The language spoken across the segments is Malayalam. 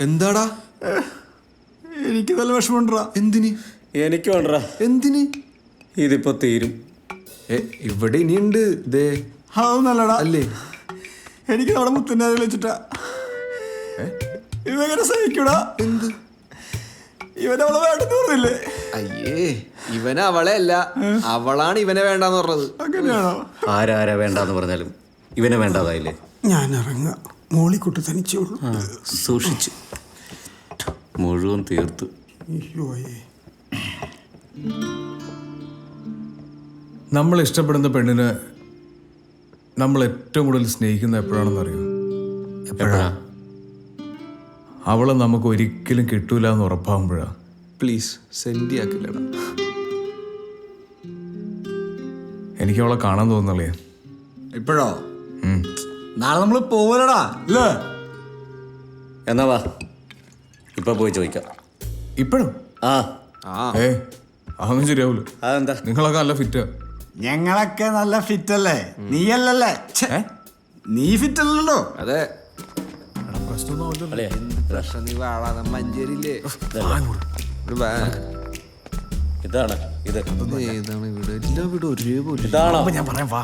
എന്താടാ? എനിക്ക് നല്ല വിഷമമുണ്ടാ. എന്തിന്? എനിക്ക് വേണ്ടടാ. എന്തിന്? ഇതിപ്പോ തീരും. ഇവിടെ ഇനിയുണ്ട്. അതൊന്നല്ലടാ അല്ലേ? എനിക്ക് നമ്മുടെ മുത്തന്നെ വിളിച്ചിട്ടാ. ഇവങ്ങനെ സഹിക്കൂടാ. എന്ത്? ഇവനവളെ വേണ്ടെന്ന് പറഞ്ഞില്ലേ? അയ്യേ, ഇവനെ അവളെ അല്ല, അവളാണ് ഇവനെ വേണ്ടാന്ന് പറഞ്ഞത്. അങ്ങനെയാണോ? ആരാ വേണ്ടാന്ന് പറഞ്ഞാലും ഇവനെ വേണ്ടാതായില്ലേ? ഞാൻ ഇറങ്ങ. മോളിക്കുട്ടി തനിച്ചുള്ളൂ. സൂക്ഷിച്ച്. മുഴുവൻ തീർത്തു. നമ്മൾ ഇഷ്ടപ്പെടുന്ന പെണ്ണിന് നമ്മൾ ഏറ്റവും കൂടുതൽ സ്നേഹിക്കുന്ന എപ്പോഴാണെന്നറിയോ? എപ്പോഴാ? അവളെ നമുക്ക് ഒരിക്കലും കിട്ടൂല എന്ന് ഉറപ്പാകുമ്പോഴാ. പ്ലീസ് സെൻഡി ആക്കില്ലടാ. എനിക്ക് അവളെ കാണാൻ തോന്നുന്നില്ലേ? ഇപ്പോഴോ? നാളെ നമ്മൾ പോവലടാ അല്ലേ? എന്നാ വാ, ഇപ്പൊ പോയി ചോദിക്കാം. ഇപ്പോഴും? ആ അതൊന്നും ശരിയാവൂല. അതെന്താ? നിങ്ങളൊക്കെ നല്ല ഫിറ്റാ. ഞങ്ങളൊക്കെ നല്ല ഫിറ്റ് അല്ലേ? നീയല്ലല്ലേ? നീ ഫിറ്റ് അല്ലല്ലോ. അതെ. അളിയാ, പ്രശ്നം നീ വാഴാതെ മഞ്ചേരിയില്ലേ? ഇതാണ് ഇത്. ഏതാണ് വീട്? എല്ലാ വീടും ഒരേപോലെ. ഇതാണോ? ഞാൻ പറയാം, വാ.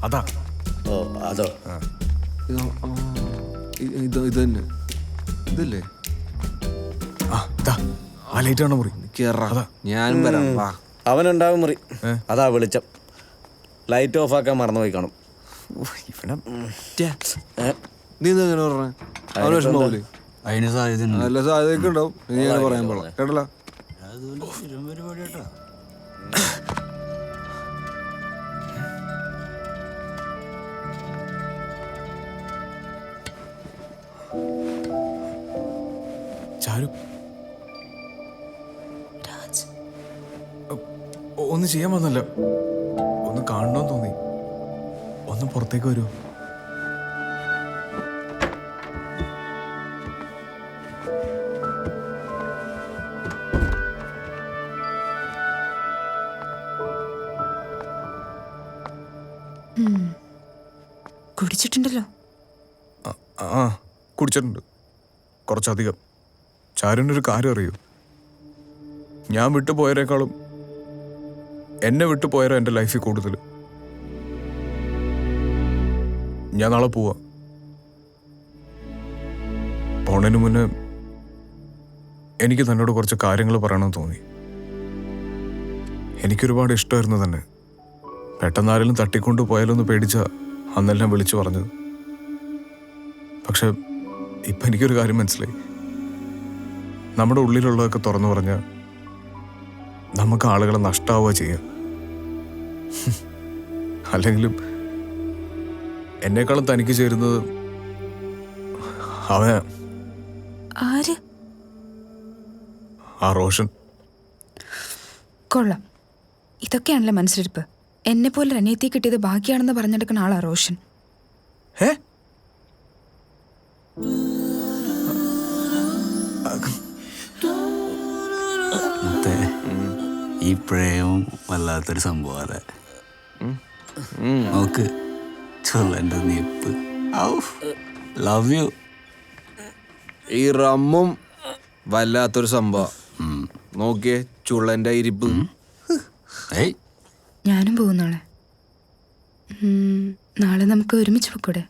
അതാ. ഓ അതോ? ഇത് തന്നെ. ഇതല്ലേ? ആ ലൈറ്റാണ് മുറി. ഞാനും വരാം. വാ. അവനുണ്ടാവും മുറി. അതാ വെളിച്ചം. ലൈറ്റ് ഓഫ് ആക്കാൻ മറന്നുപോയി കാണും. നീ എങ്ങനെ പറഞ്ഞ? അവന് വിഷമാവൂലേ? അതിന് സാധ്യത നല്ല സാധ്യതയൊക്കെ ഉണ്ടാവും. നീ അങ്ങനെ പറയാൻ പാടില്ല കേട്ടല്ലോ. ചാരു, ഒന്നും ചെയ്യാൻ വന്നല്ല, ഒന്ന് കാണണമെന്ന് തോന്നി. ഒന്ന് പുറത്തേക്ക് വരൂ. കുടിച്ചിട്ടുണ്ടല്ലോ? ആ, കുടിച്ചിട്ടുണ്ട്, കുറച്ചധികം. ചാരുവിനൊരു കാര്യം അറിയൂ, ഞാൻ വിട്ടുപോയതിനേക്കാളും എന്നെ വിട്ടുപോയാലോ എൻ്റെ ലൈഫിൽ കൂടുതൽ. ഞാൻ നാളെ പോവാ. പോണതിന് മുന്നേ എനിക്ക് തന്നോട് കുറച്ച് കാര്യങ്ങൾ പറയണമെന്ന് തോന്നി. എനിക്കൊരുപാട് ഇഷ്ടമായിരുന്നു തന്നെ. പെട്ടെന്ന് ആരെങ്കിലും തട്ടിക്കൊണ്ട് പോയാലോ എന്ന് പേടിച്ച അന്നെല്ലാം വിളിച്ചു പറഞ്ഞത്. പക്ഷെ ഇപ്പം എനിക്കൊരു കാര്യം മനസ്സിലായി. നമ്മുടെ ഉള്ളിലുള്ളതൊക്കെ തുറന്നു പറഞ്ഞാൽ നമുക്ക് ആളുകളെ നഷ്ടാവുക ചെയ്യുക. അല്ലെങ്കിലും എന്നെക്കാളും തനിക്ക് ചേരുന്നത് അവനാ. ആര്? ആ റോഷൻ. കൊള്ളാം. ഇതൊക്കെയാണല്ലേ മനസ്സിലിരിപ്പ്. എന്നെ പോലെ അനിയത്തി കിട്ടിയത് ബാക്കിയാണെന്ന് പറഞ്ഞെടുക്കുന്ന ആളാ റോഷൻ. ഈ പ്രേമം വല്ലാത്തൊരു സംഭവം. നോക്ക്, ചൊല്ലൻ്റെ നിപ്പ്. Love you. ഈ റമ്മും വല്ലാത്തൊരു സംഭവം. നോക്കിയേ ചുള്ളന്റെ ഇരിപ്പ്. ഞാനും പോകും നാളെ. നാളെ നമുക്ക് ഒരുമിച്ച് പോയിക്കൂടെ?